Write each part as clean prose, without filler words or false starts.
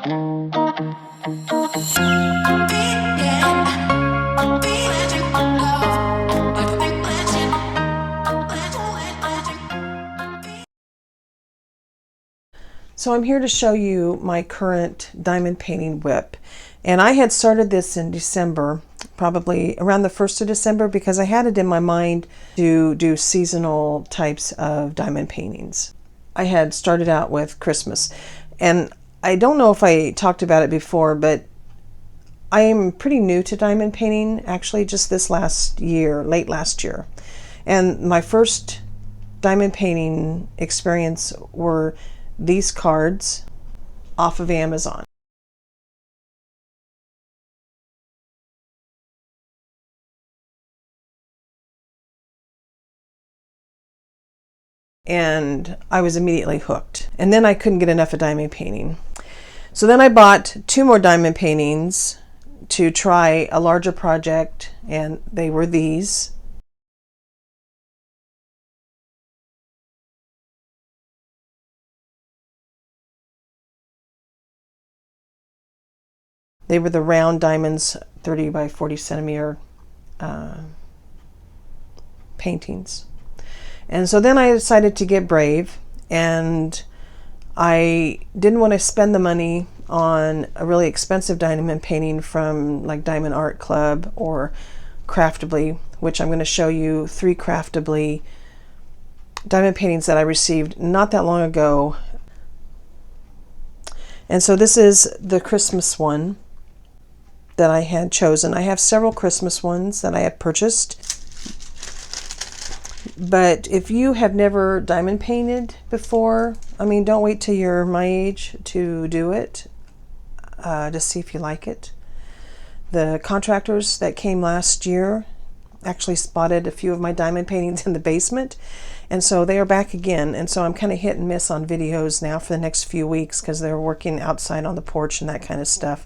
So I'm here to show you my current diamond painting WIP. And I had started this in December, probably around the 1st of December, because I had it in my mind to do seasonal types of diamond paintings. I had started out with Christmas. And I don't know if I talked about it before, but I am pretty new to diamond painting, actually just this last year, late last year. And my first diamond painting experience were these cards off of Amazon. And I was immediately hooked. And then I couldn't get enough of diamond painting. So then I bought 2 more diamond paintings to try a larger project, and they were these. They were the round diamonds, 30 by 40 centimeter paintings. And so then I decided to get brave, and I didn't want to spend the money on a really expensive diamond painting from like Diamond Art Club or Craftibly, which I'm going to show you 3 Craftibly diamond paintings that I received not that long ago. And so this is the Christmas one that I had chosen. I have several Christmas ones that I had purchased. But if you have never diamond painted before, I mean, don't wait till you're my age to do it, to see if you like it. The contractors that came last year actually spotted a few of my diamond paintings in the basement, and so they are back again. And so I'm kind of hit and miss on videos now for the next few weeks because they're working outside on the porch and that kind of stuff.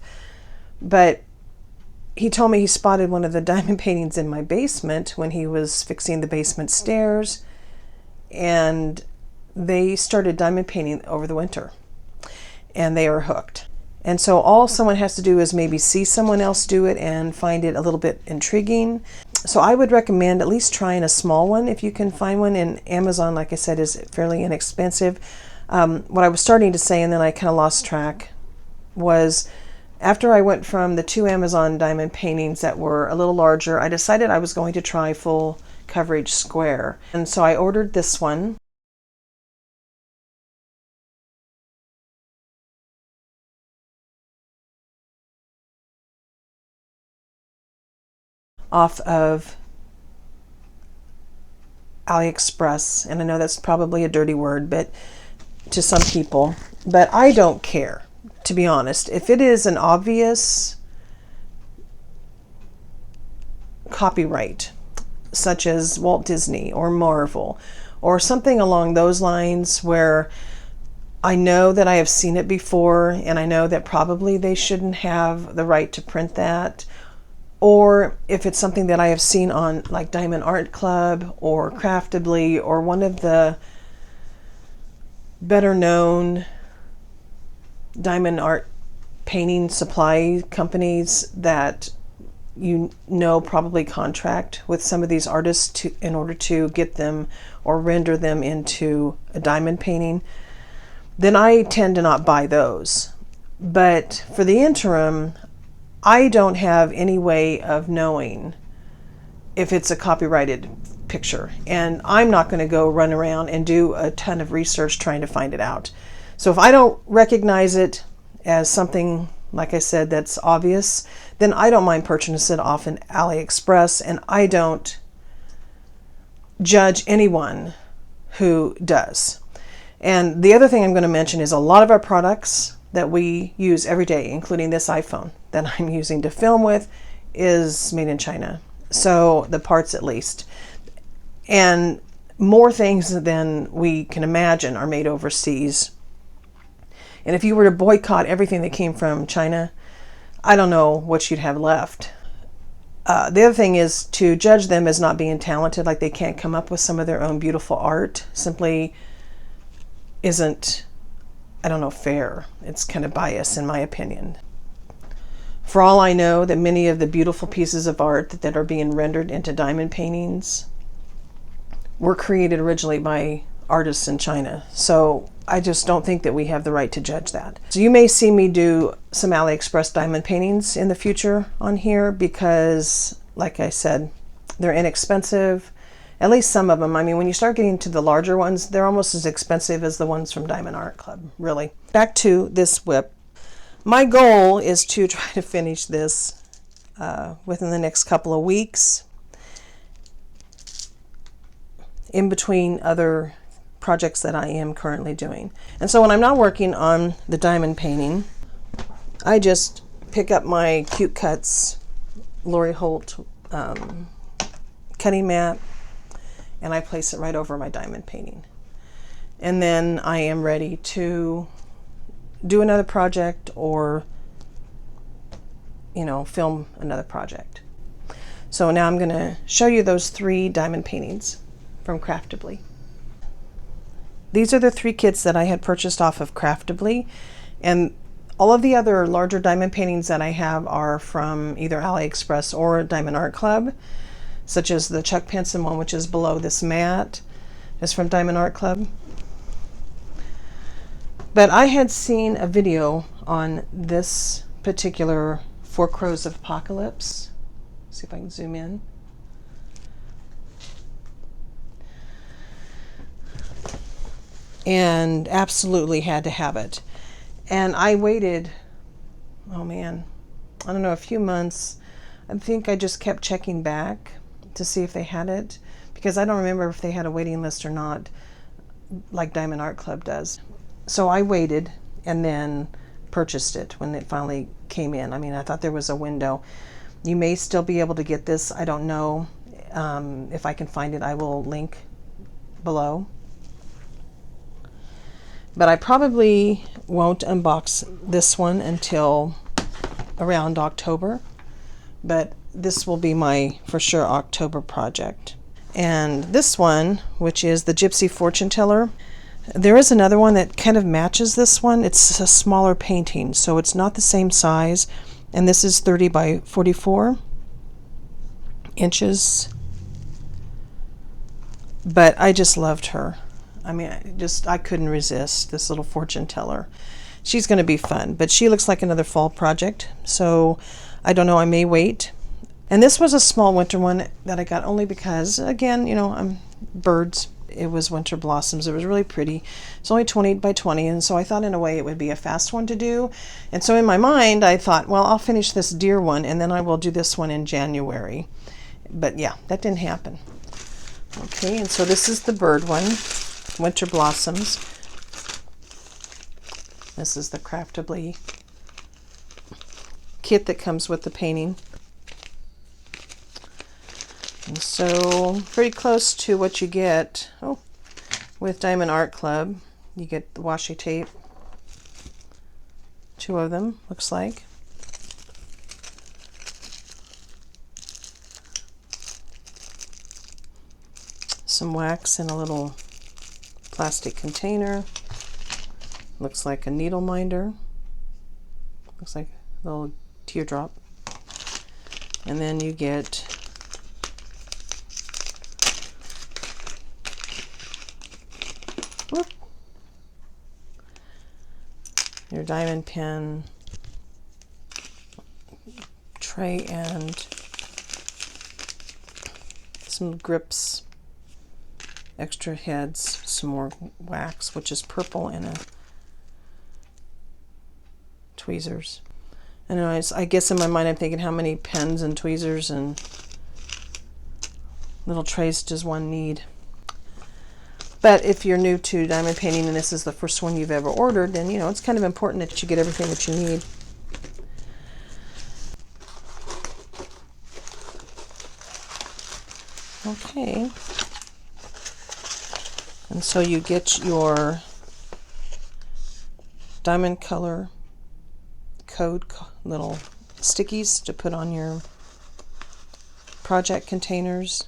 But he told me he spotted one of the diamond paintings in my basement when he was fixing the basement stairs, and they started diamond painting over the winter, and they are hooked. And so all someone has to do is maybe see someone else do it and find it a little bit intriguing. So I would recommend at least trying a small one if you can find one. And Amazon, like I said, is fairly inexpensive. What I was starting to say, and then I kind of lost track, was after I went from the 2 Amazon diamond paintings that were a little larger, I decided I was going to try full coverage square. And so I ordered this one. Off of AliExpress. And I know that's probably a dirty word, but to some people, but I don't care. To be honest, if it is an obvious copyright, such as Walt Disney or Marvel, or something along those lines where I know that I have seen it before and I know that probably they shouldn't have the right to print that, or if it's something that I have seen on like Diamond Art Club or Craftibly or one of the better known diamond art painting supply companies that you know probably contract with some of these artists in order to get them or render them into a diamond painting, then I tend to not buy those. But for the interim, I don't have any way of knowing if it's a copyrighted picture, and I'm not going to go run around and do a ton of research trying to find it out. So if I don't recognize it as something, like I said, that's obvious, then I don't mind purchasing it off in AliExpress, and I don't judge anyone who does. And the other thing I'm going to mention is a lot of our products that we use every day, including this iPhone that I'm using to film with, is made in China. So the parts at least. And more things than we can imagine are made overseas. And if you were to boycott everything that came from China, I don't know what you'd have left. The other thing is to judge them as not being talented, like they can't come up with some of their own beautiful art, simply isn't I don't know, fair. It's kind of biased in my opinion. For all I know, that many of the beautiful pieces of art that are being rendered into diamond paintings were created originally by artists in China. So I just don't think that we have the right to judge that. So you may see me do some AliExpress diamond paintings in the future on here because, like I said, they're inexpensive. At least some of them. I mean, when you start getting to the larger ones, they're almost as expensive as the ones from Diamond Art Club, really. Back to this WIP. My goal is to try to finish this within the next couple of weeks, in between other projects that I am currently doing. And so when I'm not working on the diamond painting, I just pick up my Cute Cuts Lori Holt cutting mat, and I place it right over my diamond painting. And then I am ready to do another project or, you know, film another project. So now I'm going to show you those 3 diamond paintings from Craftibly. These are the 3 kits that I had purchased off of Craftibly, and all of the other larger diamond paintings that I have are from either AliExpress or Diamond Art Club, such as the Chuck Pinson one, which is below this mat, is from Diamond Art Club. But I had seen a video on this particular Four Crows of Apocalypse. See if I can zoom in. And absolutely had to have it. And I waited, oh man, I don't know, a few months. I think I just kept checking back to see if they had it, because I don't remember if they had a waiting list or not, like Diamond Art Club does. So I waited and then purchased it when it finally came in. I mean, I thought there was a window. You may still be able to get this. I don't know. If I can find it, I will link below. But I probably won't unbox this one until around October. But this will be my, for sure, October project. And this one, which is the Gypsy Fortune Teller, there is another one that kind of matches this one. It's a smaller painting, so it's not the same size. And this is 30 by 44 inches. But I just loved her. I mean, I couldn't resist this little fortune teller. She's going to be fun, but she looks like another fall project. So I don't know, I may wait. And this was a small winter one that I got only because, again, you know, I'm birds. It was winter blossoms. It was really pretty. It's only 20 by 20, and so I thought in a way it would be a fast one to do. And so in my mind, I thought, well, I'll finish this deer one, and then I will do this one in January. But yeah, that didn't happen. Okay, and so this is the bird one, Winter Blossoms. This is the Craftibly kit that comes with the painting. And so pretty close to what you get with Diamond Art Club. You get the washi tape, 2 of them, looks like. Some wax in a little plastic container. Looks like a needle minder. Looks like a little teardrop. And then you get your diamond pin tray and some grips, extra heads, some more wax, which is purple, and a tweezers. Anyways, I guess in my mind I'm thinking, how many pens and tweezers and little trays does one need? But if you're new to diamond painting and this is the first one you've ever ordered, then, you know, it's kind of important that you get everything that you need. Okay. And so you get your diamond color code little stickies to put on your project containers.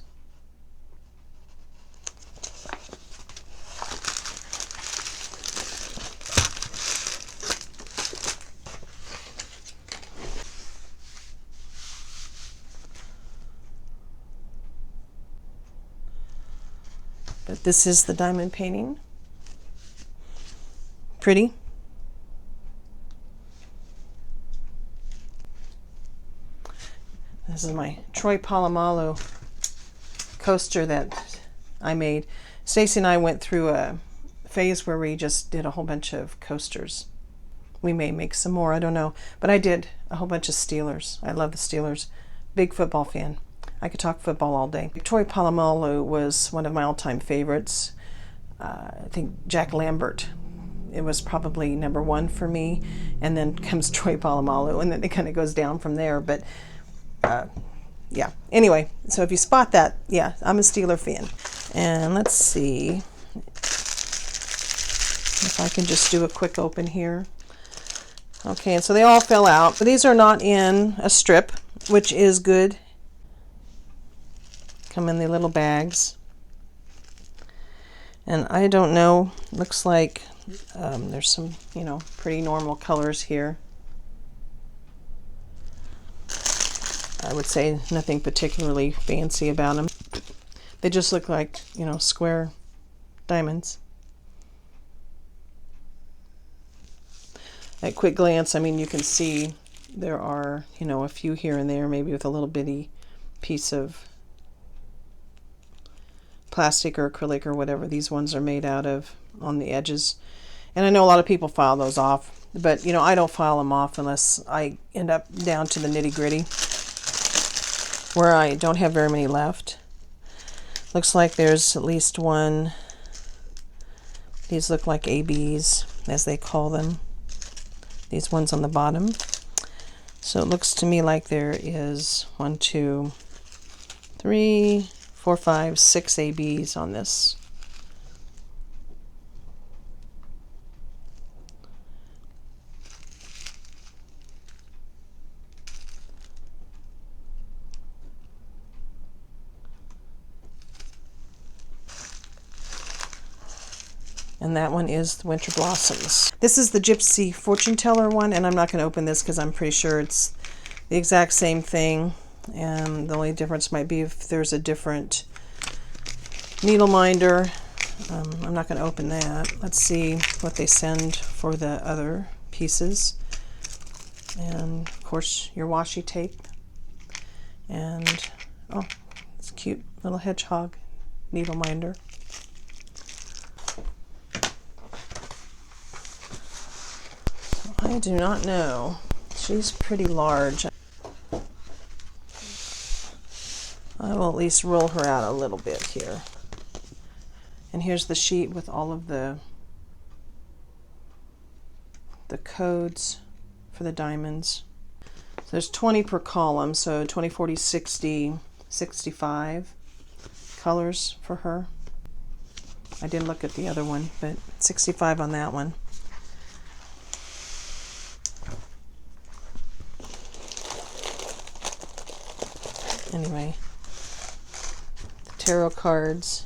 But this is the diamond painting. Pretty. This is my Troy Polamalu coaster that I made. Stacy and I went through a phase where we just did a whole bunch of coasters. We may make some more, I don't know. But I did a whole bunch of Steelers. I love the Steelers. Big football fan. I could talk football all day. Troy Polamalu was one of my all-time favorites. I think Jack Lambert. It was probably number one for me. And then comes Troy Polamalu, and then it kind of goes down from there. But yeah. Anyway, so if you spot that, yeah, I'm a Steeler fan. And let's see if I can just do a quick open here. Okay, and so they all fell out, but these are not in a strip, which is good. Come in the little bags. And I don't know, looks like there's some, pretty normal colors here. I would say nothing particularly fancy about them. They just look like, square diamonds. At quick glance, you can see there are, a few here and there, maybe with a little bitty piece of plastic or acrylic or whatever these ones are made out of on the edges. And I know a lot of people file those off, but, I don't file them off unless I end up down to the nitty-gritty, where I don't have very many left. Looks like there's at least one. These look like ABs, as they call them. These ones on the bottom. So it looks to me like there is 1, 2, 3, 4, 5, 6 ABs on this. And that one is the Winter Blossoms. This is the Gypsy Fortune Teller one, and I'm not going to open this because I'm pretty sure it's the exact same thing. And the only difference might be if there's a different needle minder. I'm not going to open that. Let's see what they send for the other pieces. And of course your washi tape. And oh, it's a cute little hedgehog needle minder. I do not know. She's pretty large. I will at least roll her out a little bit here. And here's the sheet with all of the codes for the diamonds. So there's 20 per column, so 20, 40, 60, 65 colors for her. I didn't look at the other one, but 65 on that one. Anyway, the tarot cards.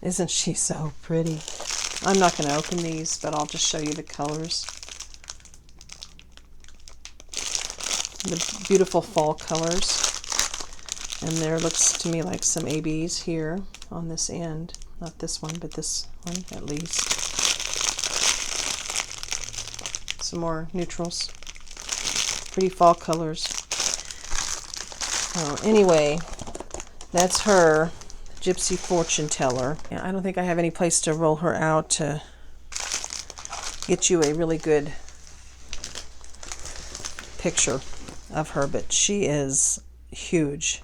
Isn't she so pretty? I'm not going to open these, but I'll just show you the colors. The beautiful fall colors. And there looks to me like some ABs here on this end. Not this one, but this one at least. Some more neutrals. Pretty fall colors. Oh, anyway, that's her, Gypsy Fortune Teller. Yeah, I don't think I have any place to roll her out to get you a really good picture of her, but she is huge.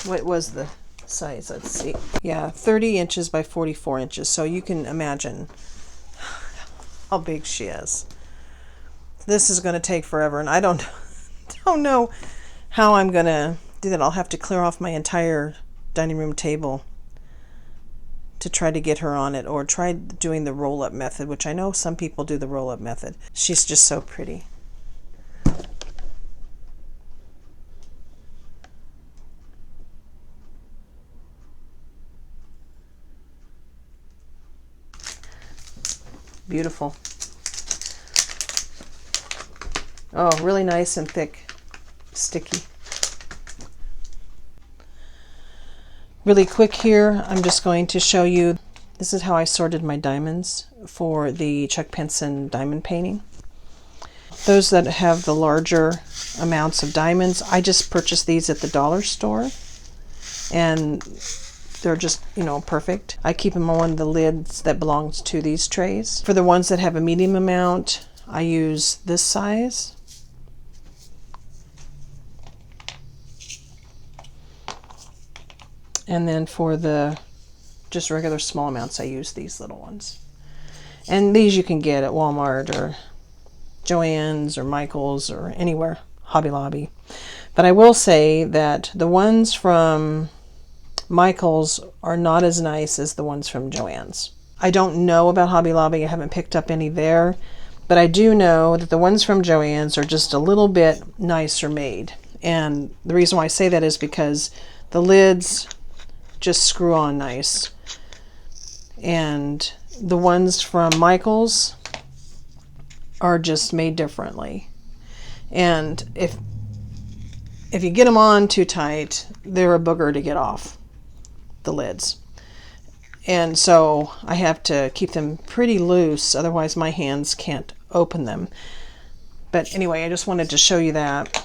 What was the size? Let's see. Yeah, 30 inches by 44 inches, so you can imagine how big she is. This is going to take forever, and I don't know how I'm going to do that. I'll have to clear off my entire dining room table to try to get her on it, or try doing the roll-up method, which I know some people do the roll-up method. She's just so pretty. Beautiful. Oh, really nice and thick. Sticky. Really quick here, I'm just going to show you, this is how I sorted my diamonds for the Chuck Pinson diamond painting. Those that have the larger amounts of diamonds, I just purchased these at the dollar store, and they're just, you know, perfect. I keep them on one of the lids that belongs to these trays. For the ones that have a medium amount, I use this size. And then for the just regular small amounts, I use these little ones. And these you can get at Walmart or Joann's or Michael's or anywhere, Hobby Lobby. But I will say that the ones from Michael's are not as nice as the ones from Joann's. I don't know about Hobby Lobby. I haven't picked up any there. But I do know that the ones from Joann's are just a little bit nicer made. And the reason why I say that is because the lids just screw on nice. And the ones from Michael's are just made differently. And if you get them on too tight, they're a booger to get off the lids. And so I have to keep them pretty loose, otherwise my hands can't open them. But anyway, I just wanted to show you that.